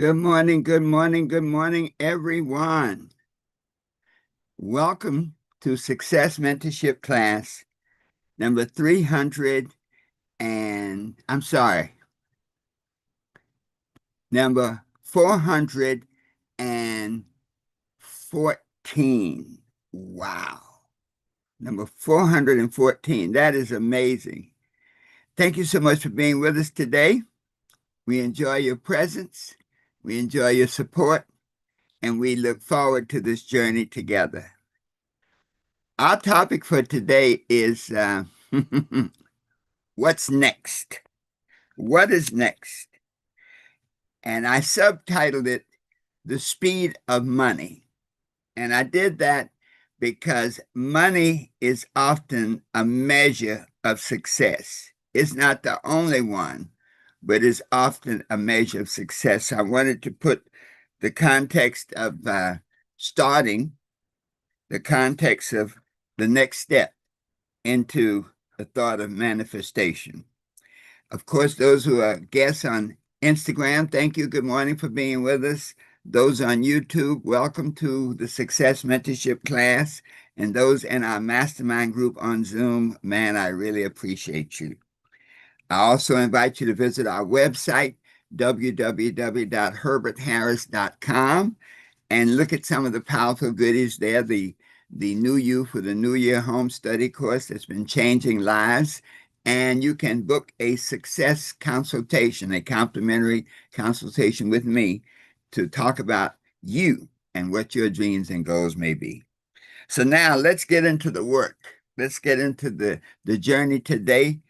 Good morning, good morning, good morning, everyone. Welcome to Success Mentorship class number 300 I'm sorry, number 414. Wow. Number 414. That is amazing. Thank you so much for being with us today. We enjoy your presence. We enjoy your support, and we look forward to this journey together. Our topic for today is what's next? What is next? And I subtitled it The Speed of Money. And I did that because money is often a measure of success. It's not the only one, but it's often a measure of success. I wanted to put the context of starting, the context of the next step into the thought of manifestation. Of course, those who are guests on Instagram, thank you. Good morning for being with us. Those on YouTube, welcome to the Success Mentorship class. And those in our mastermind group on Zoom, man, I really appreciate you. I also invite you to visit our website, www.herbertharris.com, and look at some of the powerful goodies there. The New You for the New Year home study course that's been changing lives. And you can book a success consultation, a complimentary consultation with me to talk about you and what your dreams and goals may be. So now let's get into the work. Let's get into the journey today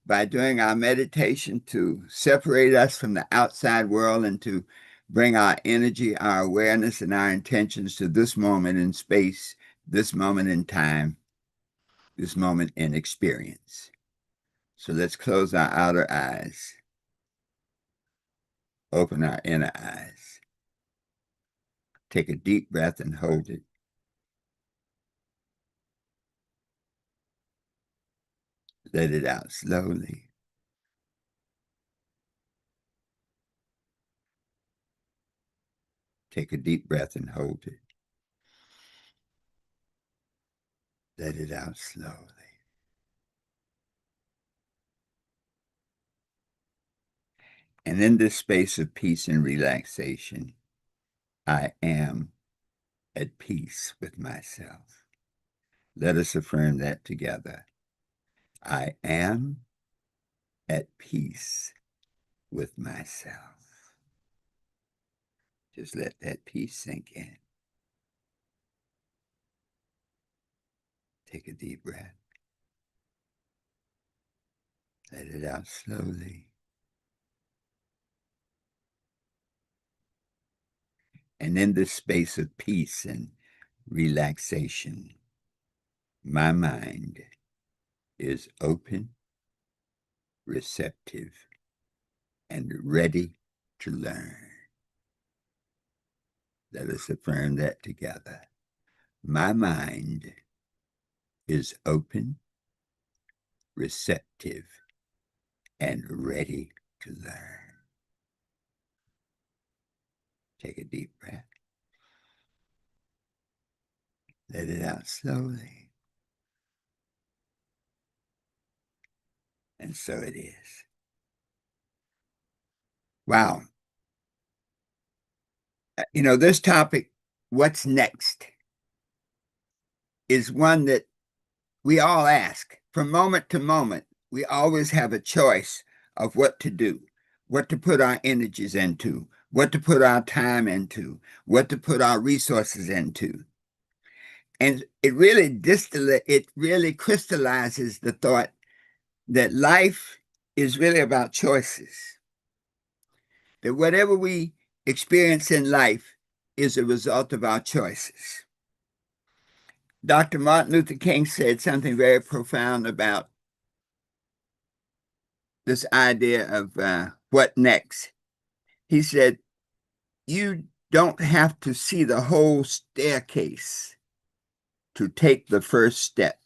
by doing our meditation to separate us from the outside world and to bring our energy, our awareness, and our intentions to this moment in space, this moment in time, this moment in experience. So let's close our outer eyes, open our inner eyes, take a deep breath and hold it. Let it out slowly. Take a deep breath and hold it. Let it out slowly. And in this space of peace and relaxation, I am at peace with myself. Let us affirm that together. I am at peace with myself. Just let that peace sink in. Take a deep breath. Let it out slowly. And in this space of peace and relaxation, my mind is open, receptive, and ready to learn. Let us affirm that together. My mind is open, receptive, and ready to learn. Take a deep breath. Let it out slowly. And so it is. Wow. This topic, what's next, is one that we all ask. From moment to moment, we always have a choice of what to do, what to put our energies into, what to put our time into, what to put our resources into. And it really crystallizes the thought that life is really about choices. That whatever we experience in life is a result of our choices. Dr. Martin Luther King said something very profound about this idea of what next. He said, you don't have to see the whole staircase to take the first step.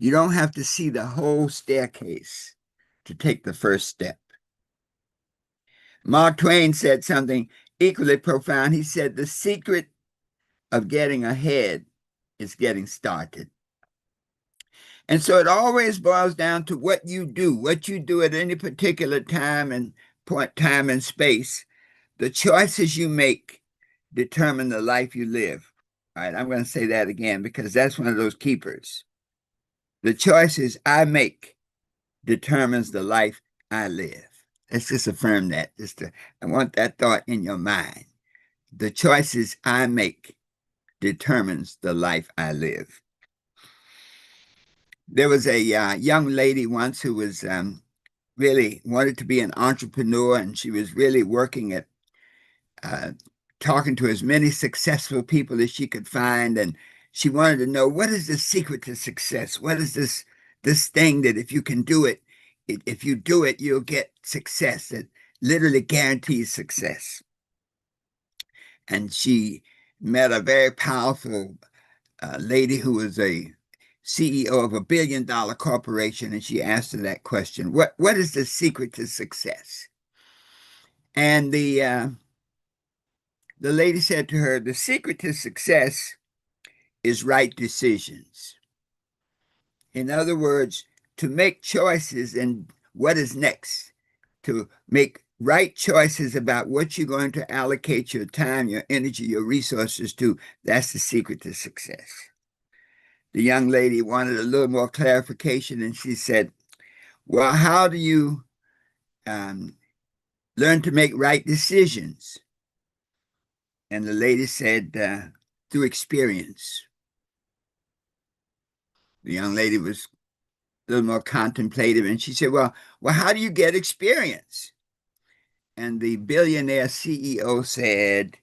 You don't have to see the whole staircase to take the first step. Mark Twain said something equally profound. He said, the secret of getting ahead is getting started. And so it always boils down to what you do at any particular time and point, time and space. The choices you make determine the life you live. All right, I'm going to say that again because that's one of those keepers. The choices I make determines the life I live. Let's just affirm that. I want that thought in your mind. The choices I make determines the life I live. There was a young lady once who was really wanted to be an entrepreneur, and she was really working at uh, talking to as many successful people as she could find, and she wanted to know what is the secret to success. What is this thing that if you can do it, if you do it, you'll get success. That literally guarantees success. And she met a very powerful lady who was a CEO of $1 billion corporation, and she asked her that question: What is the secret to success? And the lady said to her, the secret to success is right decisions. In other words, to make choices and what is next, to make right choices about what you're going to allocate your time, your energy, your resources to. That's the secret to success. The young lady wanted a little more clarification, and she said, well, how do you um, learn to make right decisions? And the lady said, through experience. The young lady was a little more contemplative, and she said, well, how do you get experience? And the billionaire CEO said,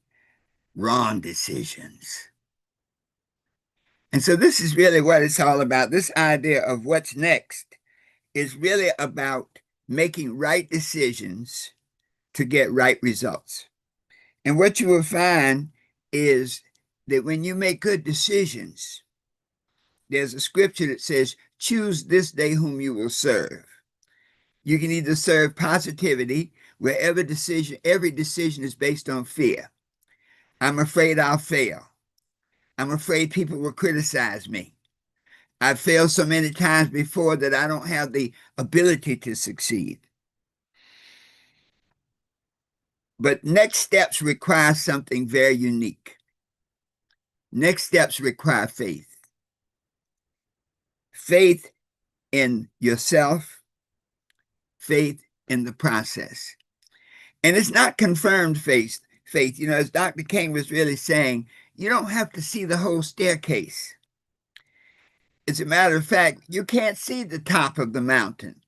wrong decisions. And so this is really what it's all about. This idea of what's next is really about making right decisions to get right results. And what you will find is that when you make good decisions, there's a scripture that says, choose this day whom you will serve. You can either serve positivity, where every decision is based on fear. I'm afraid I'll fail. I'm afraid people will criticize me. I've failed so many times before that I don't have the ability to succeed. But next steps require something very unique. Next steps require faith. Faith in yourself, faith in the process. And it's not confirmed faith. You know, as Dr. King was really saying, you don't have to see the whole staircase. As a matter of fact, you can't see the top of the mountain.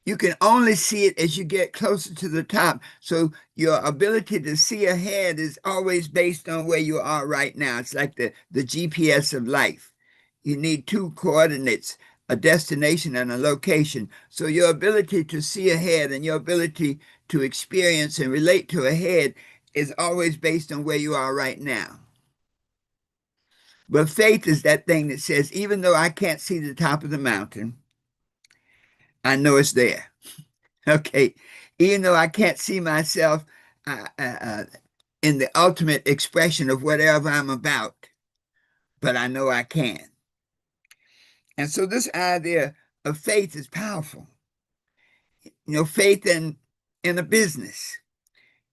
You can only see it as you get closer to the top. So your ability to see ahead is always based on where you are right now. It's like the GPS of life. You need two coordinates, a destination and a location. So your ability to see ahead and your ability to experience and relate to ahead is always based on where you are right now. But faith is that thing that says, even though I can't see the top of the mountain, I know it's there. Okay. Even though I can't see myself in the ultimate expression of whatever I'm about, but I know I can. And so this idea of faith is powerful. You know, faith in a business.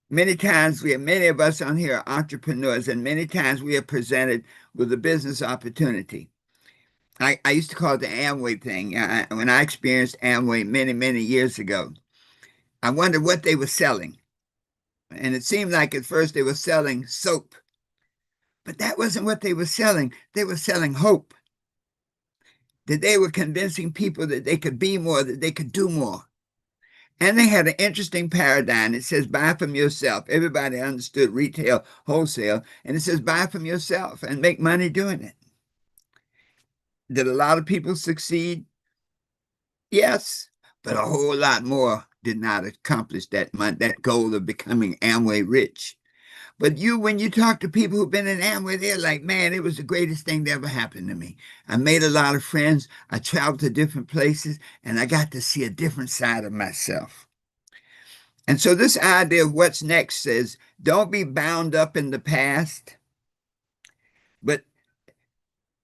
Many of us on here are entrepreneurs, and many times we are presented with a business opportunity. I used to call it the Amway thing. When I experienced Amway many, many years ago, I wondered what they were selling. And it seemed like at first they were selling soap, but that wasn't what they were selling. They were selling hope, that they were convincing people that they could be more, that they could do more. And they had an interesting paradigm. It says, buy from yourself. Everybody understood retail, wholesale. And it says, buy from yourself and make money doing it. Did a lot of people succeed? Yes, but a whole lot more did not accomplish that goal of becoming Amway rich. But when you talk to people who've been in Amway, they're like, man, it was the greatest thing that ever happened to me. I made a lot of friends. I traveled to different places, and I got to see a different side of myself. And so this idea of what's next says, don't be bound up in the past, but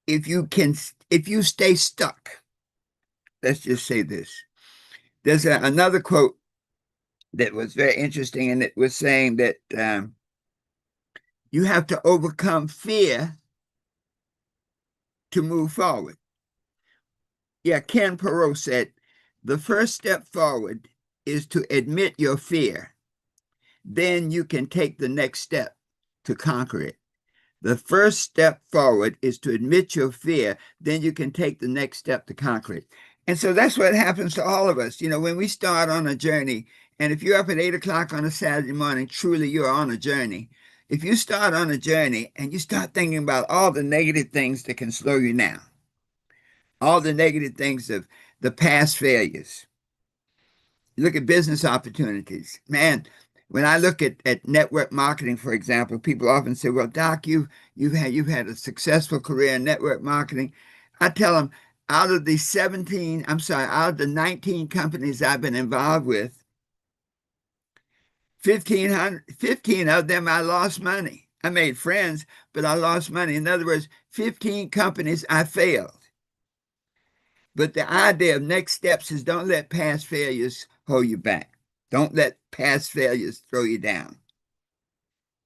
if you stay stuck, let's just say this. There's another quote that was very interesting, and it was saying that you have to overcome fear to move forward. Yeah, Ken Perot said, the first step forward is to admit your fear. Then you can take the next step to conquer it. The first step forward is to admit your fear. Then you can take the next step to conquer it. And so that's what happens to all of us. You know, when we start on a journey, and if you're up at 8 o'clock on a Saturday morning, truly you're on a journey. If you start on a journey and you start thinking about all the negative things that can slow you down, all the negative things of the past failures, you look at business opportunities. Man, when I look at network marketing, for example, people often say, well, Doc, you've had a successful career in network marketing. I tell them, out of the 19 companies I've been involved with, 15 of them I lost money. I made friends, but I lost money. In other words, 15 companies I failed. But the idea of next steps is don't let past failures hold you back. Don't let past failures throw you down.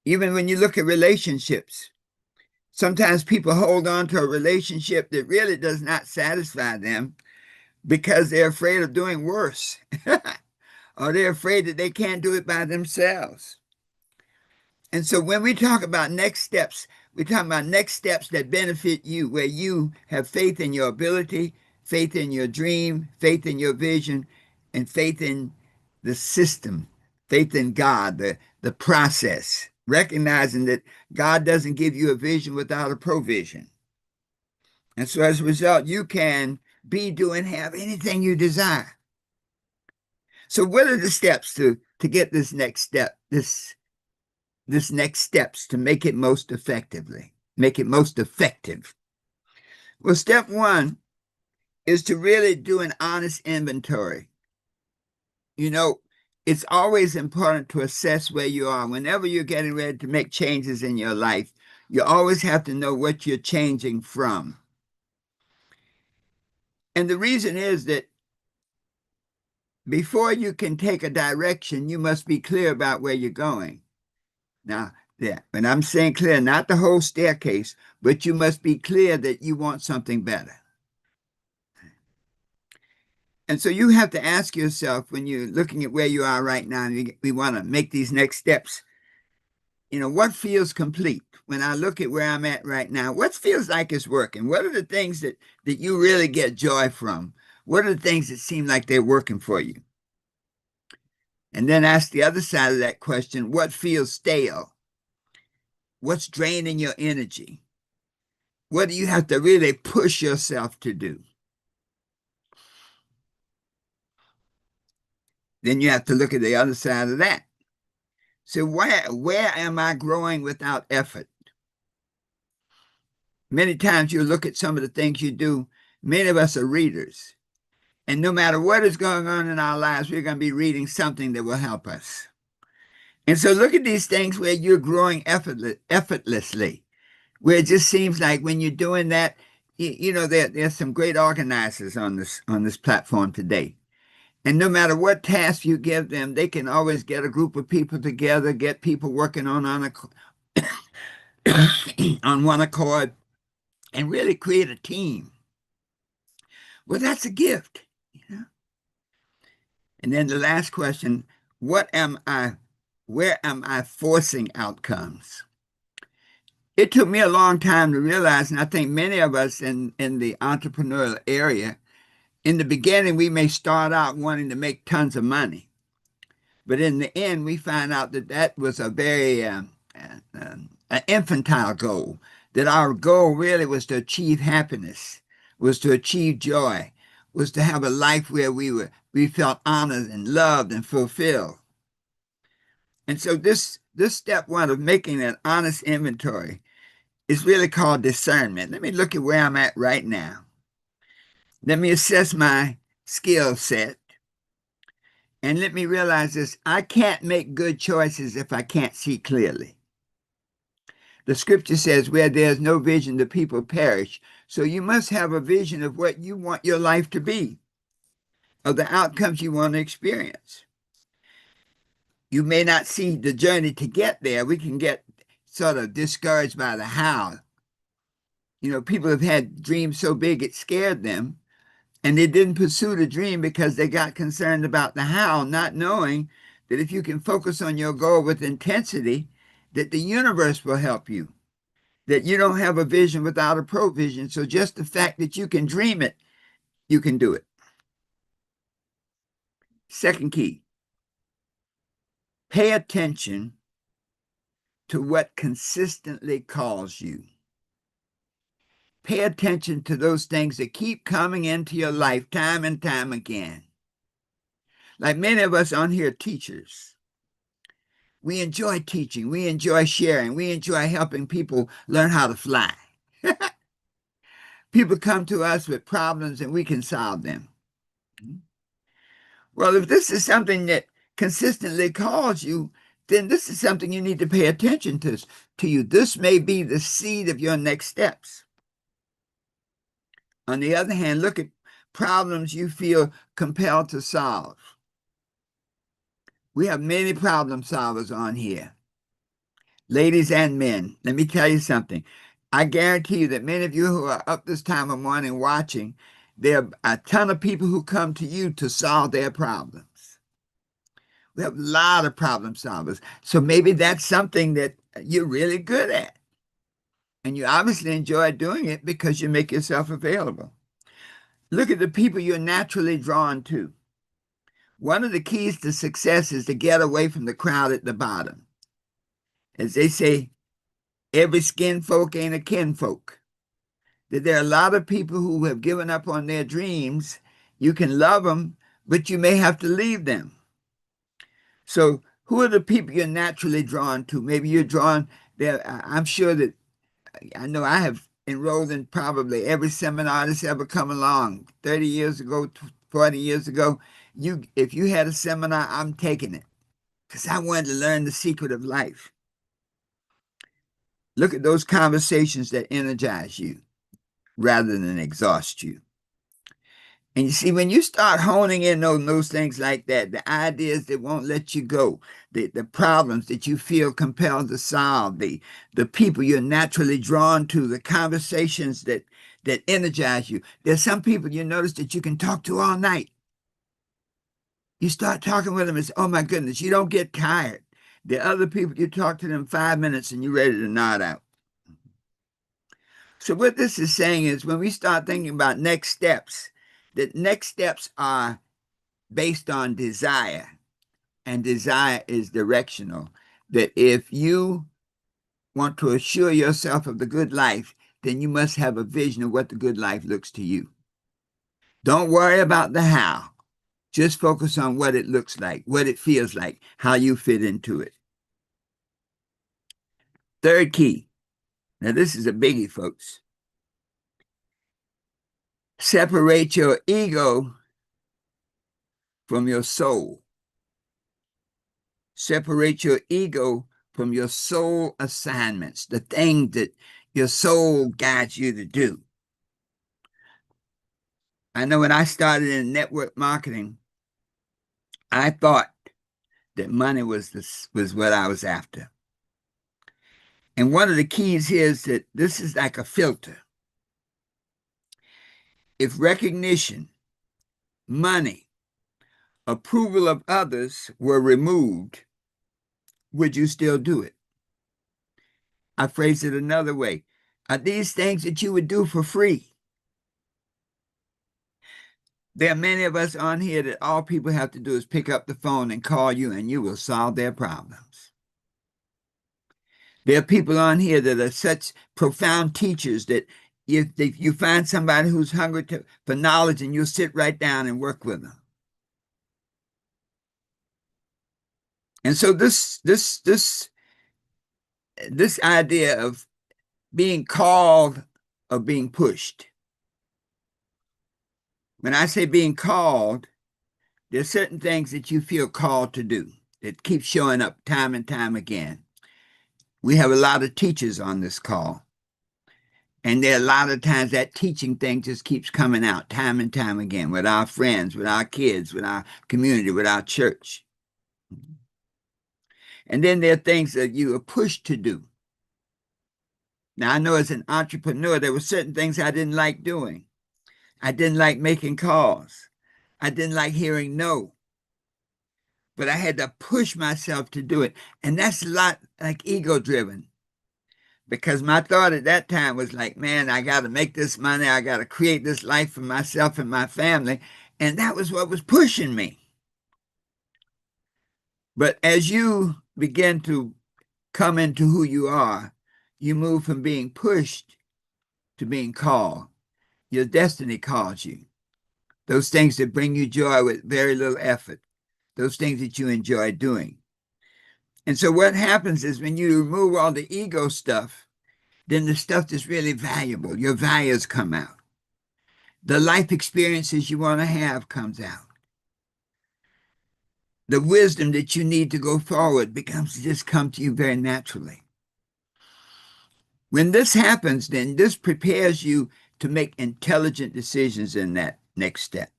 Even when you look at relationships, sometimes people hold on to a relationship that really does not satisfy them because they're afraid of doing worse, or they're afraid that they can't do it by themselves. And so when we talk about next steps, we're talking about next steps that benefit you, where you have faith in your ability, faith in your dream, faith in your vision, and faith in the system, faith in God, the process, recognizing that God doesn't give you a vision without a provision. And so as a result, you can be, do, and have anything you desire. So what are the steps to get this next step, this next steps to make it most effectively, make it most effective? Well, step one is to really do an honest inventory. You know, it's always important to assess where you are. Whenever you're getting ready to make changes in your life, you always have to know what you're changing from. And the reason is that before you can take a direction, you must be clear about where you're going. Now, yeah, when I'm saying clear, not the whole staircase, but you must be clear that you want something better. And so you have to ask yourself when you're looking at where you are right now, and we want to make these next steps, you know, what feels complete? When I look at where I'm at right now, what feels like it's working? What are the things that you really get joy from? What are the things that seem like they're working for you? And then ask the other side of that question, what feels stale? What's draining your energy? What do you have to really push yourself to do? Then you have to look at the other side of that. So where am I growing without effort? Many times you look at some of the things you do. Many of us are readers. And no matter what is going on in our lives, we're going to be reading something that will help us. And so look at these things where you're growing effortlessly, where it just seems like when you're doing that, you know, there's some great organizers on this platform today. And no matter what task you give them, they can always get a group of people together, get people working on on one accord, and really create a team. Well, that's a gift, you know. And then the last question, what am I, where am I forcing outcomes? It took me a long time to realize, and I think many of us in the entrepreneurial area, in the beginning, we may start out wanting to make tons of money. But in the end, we find out that that was a very an infantile goal, that our goal really was to achieve happiness, was to achieve joy, was to have a life where we felt honored and loved and fulfilled. And so this step one of making an honest inventory is really called discernment. Let me look at where I'm at right now. Let me assess my skill set. And let me realize this, I can't make good choices if I can't see clearly. The scripture says, where there's no vision, the people perish. So you must have a vision of what you want your life to be, of the outcomes you want to experience. You may not see the journey to get there. We can get sort of discouraged by the how. You know, people have had dreams so big it scared them, and they didn't pursue the dream because they got concerned about the how, not knowing that if you can focus on your goal with intensity, that the universe will help you, that you don't have a vision without a provision. So just the fact that you can dream it, you can do it. Second key, pay attention to what consistently calls you. Pay attention to those things that keep coming into your life time and time again. Like many of us on here, teachers. We enjoy teaching. We enjoy sharing. We enjoy helping people learn how to fly. People come to us with problems and we can solve them. Well, if this is something that consistently calls you, then this is something you need to pay attention to you. This may be the seed of your next steps. On the other hand, look at problems you feel compelled to solve. We have many problem solvers on here, ladies and men. Let me tell you something. I guarantee you that many of you who are up this time of morning watching, there are a ton of people who come to you to solve their problems. We have a lot of problem solvers. So maybe that's something that you're really good at. And you obviously enjoy doing it because you make yourself available. Look at the people you're naturally drawn to. One of the keys to success is to get away from the crowd at the bottom. As they say, every skin folk ain't a kinfolk. That there are a lot of people who have given up on their dreams. You can love them, but you may have to leave them. So who are the people you're naturally drawn to? Maybe you're drawn there. I'm sure that I know I have enrolled in probably every seminar that's ever come along. 30 years ago, 40 years ago, if you had a seminar, I'm taking it because I wanted to learn the secret of life. Look at those conversations that energize you rather than exhaust you. And you see, when you start honing in on those things like that, the ideas that won't let you go, the problems that you feel compelled to solve, the people you're naturally drawn to, the conversations that energize you. There's some people you notice that you can talk to all night. You start talking with them, it's, oh my goodness, you don't get tired. The other people, you talk to them 5 minutes and you're ready to nod out. So what this is saying is when we start thinking about next steps, that next steps are based on desire, and desire is directional. That if you want to assure yourself of the good life, then you must have a vision of what the good life looks to you. Don't worry about the how. Just focus on what it looks like, what it feels like, how you fit into it. Third key. Now, this is a biggie, folks. Separate your ego from your soul. Separate your ego from your soul assignments, the thing that your soul guides you to do. I know when I started in network marketing, I thought that money was what I was after. And one of the keys here is that this is like a filter. If recognition, money, approval of others were removed, would you still do it? I phrase it another way. Are these things that you would do for free? There are many of us on here that all people have to do is pick up the phone and call you, and you will solve their problems. There are people on here that are such profound teachers that if you find somebody who's hungry for knowledge, and you'll sit right down and work with them. And so this idea of being called or being pushed. When I say being called, There's certain things that you feel called to do that keep showing up time and time again. We have a lot of teachers on this call, and there are a lot of times that teaching thing just keeps coming out time and time again with our friends, with our kids, with our community, with our church. And then there are things that you are pushed to do. Now, I know as an entrepreneur, there were certain things I didn't like doing. I didn't like making calls. I didn't like hearing no, but I had to push myself to do it. And that's a lot like ego driven because my thought at that time was like, man, I got to make this money. I got to create this life for myself and my family. And that was what was pushing me. But as you begin to come into who you are, you move from being pushed to being called. Your destiny calls you. Those things that bring you joy with very little effort, those things that you enjoy doing. And so what happens is when you remove all the ego stuff, then the stuff that's really valuable, your values come out. The life experiences you want to have comes out. The wisdom that you need to go forward becomes just come to you very naturally. When this happens, then this prepares you to make intelligent decisions in that next step.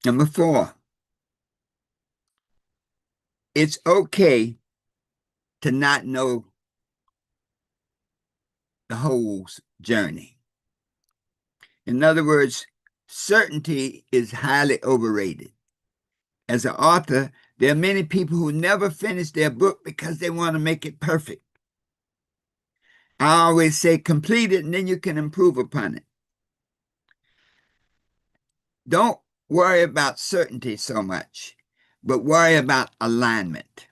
Number 4, it's okay to not know the whole journey. In other words, certainty is highly overrated. As an author, there are many people who never finish their book because they want to make it perfect. I always say complete it and then you can improve upon it. Don't worry about certainty so much, but worry about alignment.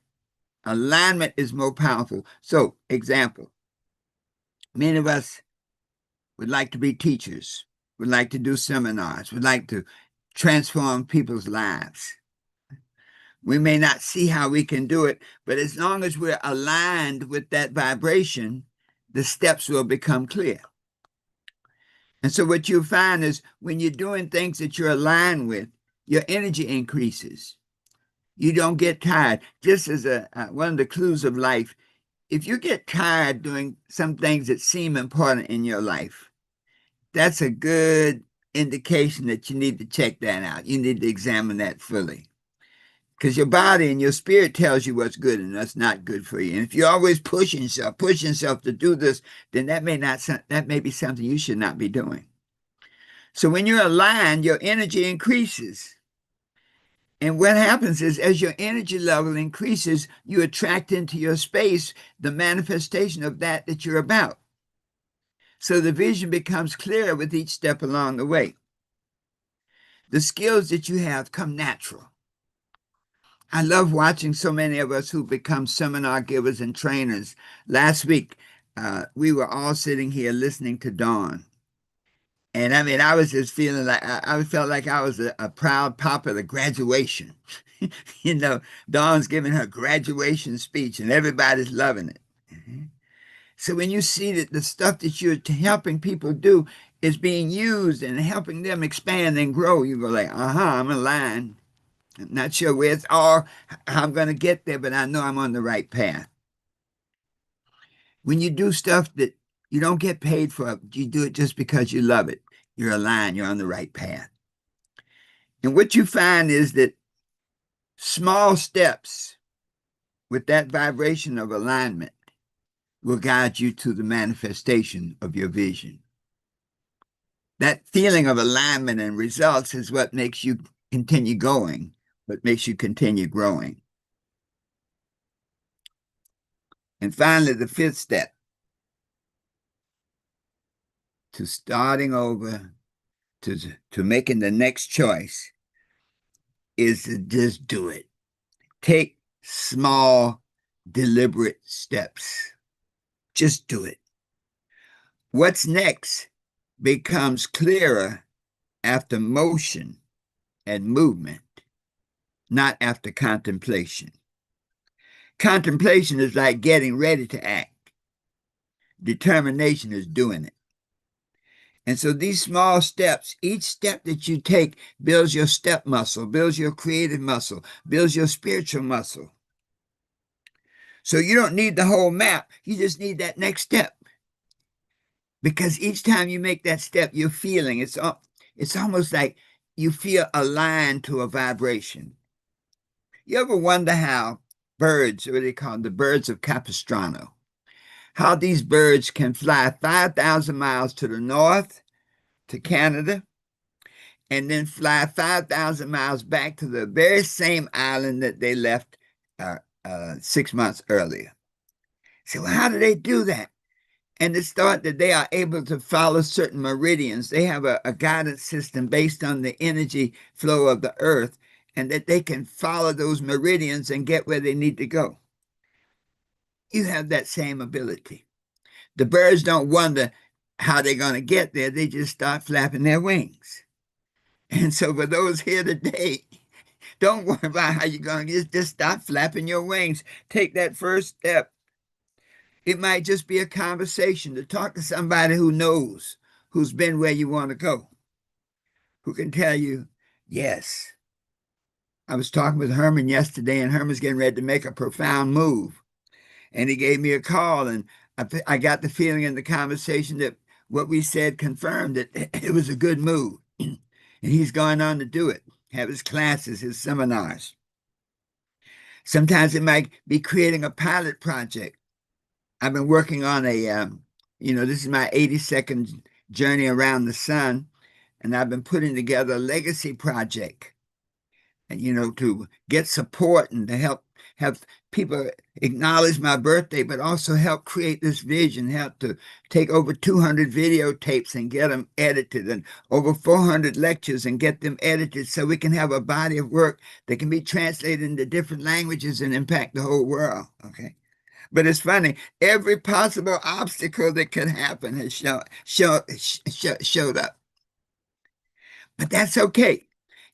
Alignment is more powerful. So, example, many of us would like to be teachers, would like to do seminars, would like to transform people's lives. We may not see how we can do it, but as long as we're aligned with that vibration, the steps will become clear. And so what you'll find is when you're doing things that you're aligned with, your energy increases. You don't get tired. Just as one of the clues of life, if you get tired doing some things that seem important in your life, that's a good indication that you need to check that out. You need to examine that fully. Because your body and your spirit tells you what's good and what's not good for you. And if you're always pushing yourself to do this, then that may be something you should not be doing. So when you're aligned, your energy increases. And what happens is as your energy level increases, you attract into your space the manifestation of that you're about. So the vision becomes clearer with each step along the way. The skills that you have come natural. I love watching so many of us who become seminar givers and trainers. Last week, we were all sitting here listening to Dawn. And I mean, I was just feeling like I felt like I was a proud papa at a graduation. You know, Dawn's giving her graduation speech and everybody's loving it. Mhm. So when you see that the stuff that you're helping people do is being used and helping them expand and grow, you go like, I'm aligned. I'm not sure where it's all, how I'm going to get there, but I know I'm on the right path. When you do stuff that you don't get paid for, you do it just because you love it. You're aligned, you're on the right path. And what you find is that small steps with that vibration of alignment will guide you to the manifestation of your vision. That feeling of alignment and results is what makes you continue going, what makes you continue growing. And finally, the 5th step to starting over, to making the next choice is to just do it. Take small, deliberate steps. Just do it. What's next becomes clearer after motion and movement, not after contemplation. Contemplation is like getting ready to act. Determination is doing it. And so these small steps, each step that you take builds your step muscle, builds your creative muscle, builds your spiritual muscle. So you don't need the whole map. You just need that next step. Because each time you make that step, you're feeling it's almost like you feel aligned to a vibration. You ever wonder how birds, what they call them, the birds of Capistrano, how these birds can fly 5,000 miles to the north, to Canada, and then fly 5,000 miles back to the very same island that they left 6 months earlier. So how do they do that? And it's thought that they are able to follow certain meridians. They have a guidance system based on the energy flow of the earth, and that they can follow those meridians and get where they need to go. You have that same ability. The birds don't wonder how they're going to get there. They just start flapping their wings. And so for those here today, don't worry about how you're going to just start flapping your wings. Take that first step. It might just be a conversation to talk to somebody who knows, who's been where you want to go, who can tell you, yes. I was talking with Herman yesterday, and Herman's getting ready to make a profound move. And he gave me a call, and I got the feeling in the conversation that what we said confirmed that it was a good move. And he's going on to do it, have his classes, his seminars. Sometimes it might be creating a pilot project. I've been working on this is my 82nd journey around the sun, and I've been putting together a legacy project, and to get support and to help have people acknowledge my birthday, but also help create this vision, help to take over 200 videotapes and get them edited, and over 400 lectures and get them edited so we can have a body of work that can be translated into different languages and impact the whole world. Okay. But it's funny, every possible obstacle that could happen has showed up. But that's okay.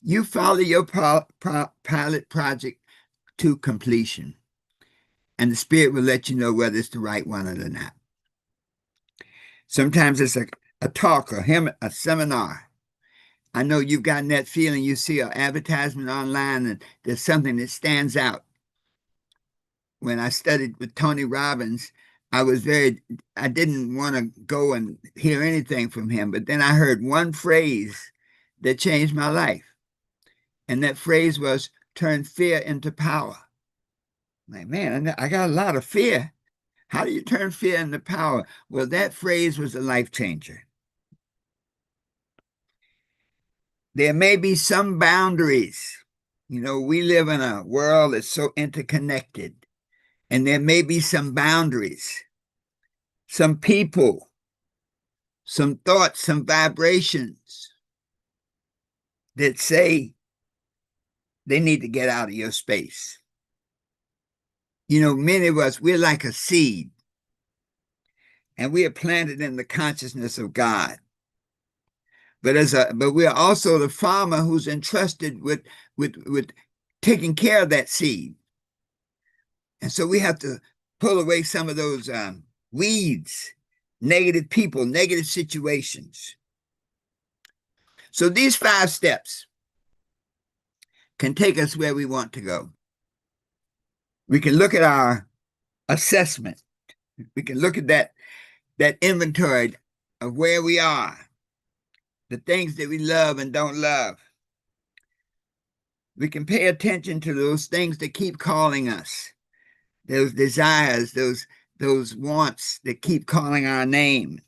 You follow your pilot project to completion, and the Spirit will let you know whether it's the right one or not. Sometimes it's a talk, a seminar. I know you've gotten that feeling. You see an advertisement online and there's something that stands out. When I studied with Tony Robbins, I didn't want to go and hear anything from him, but then I heard one phrase that changed my life. And that phrase was turn fear into power. Like, man, I got a lot of fear. How do you turn fear into power? Well, that phrase was a life changer. There may be some boundaries. We live in a world that's so interconnected, and there may be some boundaries, some people, some thoughts, some vibrations that say they need to get out of your space. Many of us, we're like a seed, and we are planted in the consciousness of God. But we are also the farmer who's entrusted with taking care of that seed. And so we have to pull away some of those weeds, negative people, negative situations. So these 5 steps can take us where we want to go. We can look at our assessment. We can look at that inventory of where we are, the things that we love and don't love. We can pay attention to those things that keep calling us, those desires, those wants that keep calling our name.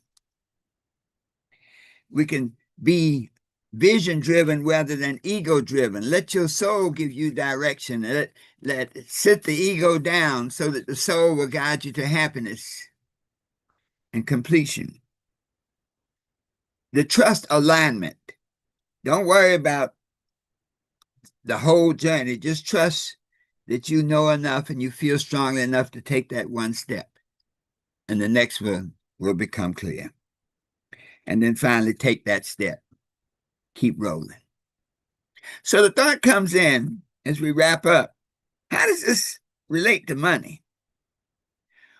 We can be vision-driven rather than ego-driven. Let your soul give you direction. Let sit the ego down so that the soul will guide you to happiness and completion. The trust alignment. Don't worry about the whole journey. Just trust that you know enough and you feel strongly enough to take that one step. And the next one will become clear. And then finally take that step. Keep rolling. So the thought comes in as we wrap up. How does this relate to money?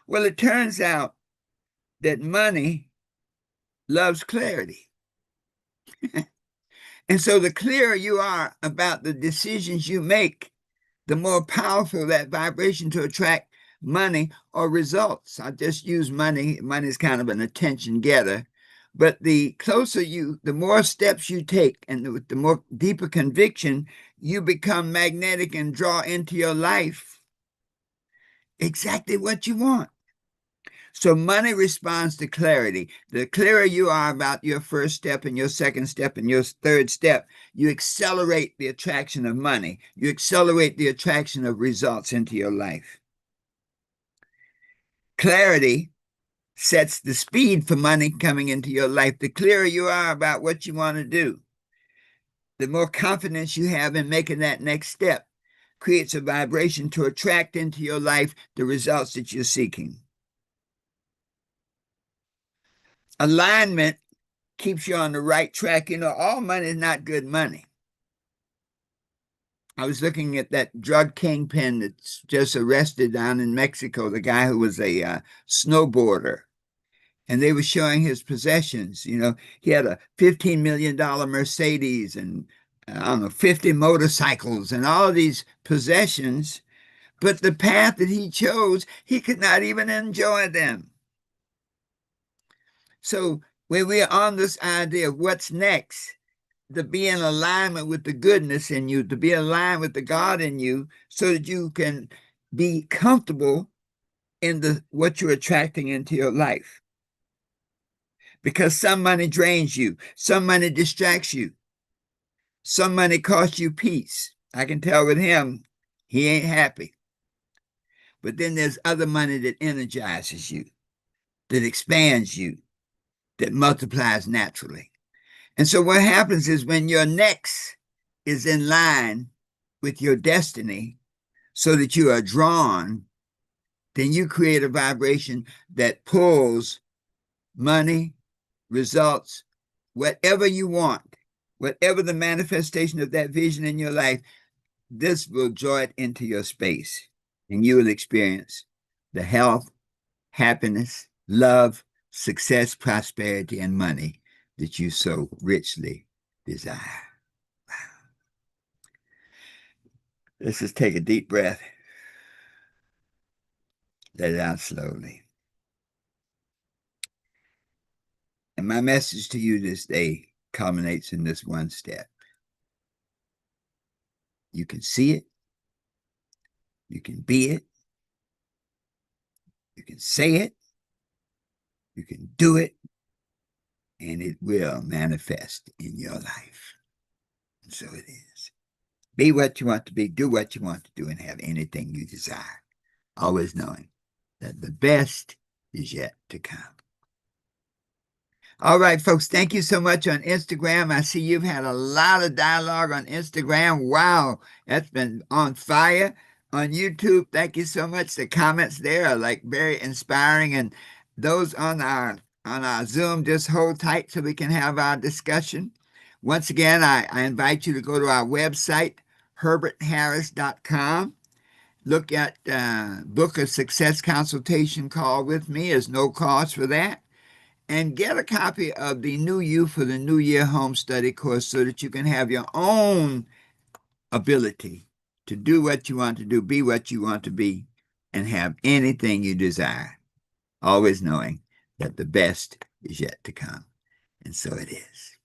Well, it turns out that money loves clarity. And so the clearer you are about the decisions you make, the more powerful that vibration to attract money or results. I just use money. Money is kind of an attention getter. But the closer you, the more steps you take, and with the more deeper conviction, you become magnetic and draw into your life exactly what you want. So money responds to clarity. The clearer you are about your first step and your second step and your third step, you accelerate the attraction of money. You accelerate the attraction of results into your life. Clarity sets the speed for money coming into your life. The clearer you are about what you want to do, the more confidence you have in making that next step creates a vibration to attract into your life the results that you're seeking. Alignment keeps you on the right track. You know, all money is not good money. I was looking at that drug kingpin that's just arrested down in Mexico, the guy who was a snowboarder, and they were showing his possessions. You know, he had a $15 million Mercedes and I don't know, 50 motorcycles and all of these possessions, but the path that he chose, he could not even enjoy them. So when we're on this idea of what's next, to be in alignment with the goodness in you, to be aligned with the God in you, so that you can be comfortable in the what you're attracting into your life. Because some money drains you, some money distracts you, some money costs you peace. I can tell with him, he ain't happy. But then there's other money that energizes you, that expands you, that multiplies naturally. And so what happens is when your next is in line with your destiny so that you are drawn, then you create a vibration that pulls money, results, whatever you want, whatever the manifestation of that vision in your life, this will draw it into your space. And you will experience the health, happiness, love, success, prosperity, and money that you so richly desire. Let's just take a deep breath. Let it out slowly. And my message to you this day culminates in this one step. You can see it. You can be it. You can say it. You can do it. And it will manifest in your life. And so it is. Be what you want to be, do what you want to do, and have anything you desire. Always knowing that the best is yet to come. All right, folks, thank you so much on Instagram. I see you've had a lot of dialogue on Instagram. Wow, that's been on fire. On YouTube, thank you so much. The comments there are like very inspiring. And those on our Zoom, just hold tight so we can have our discussion. Once again, I invite you to go to our website, herbertharris.com. Look at book a success consultation call with me. There's no cost for that. And get a copy of the New You for the New Year Home Study course so that you can have your own ability to do what you want to do, be what you want to be, and have anything you desire. Always knowing that the best is yet to come. And so it is.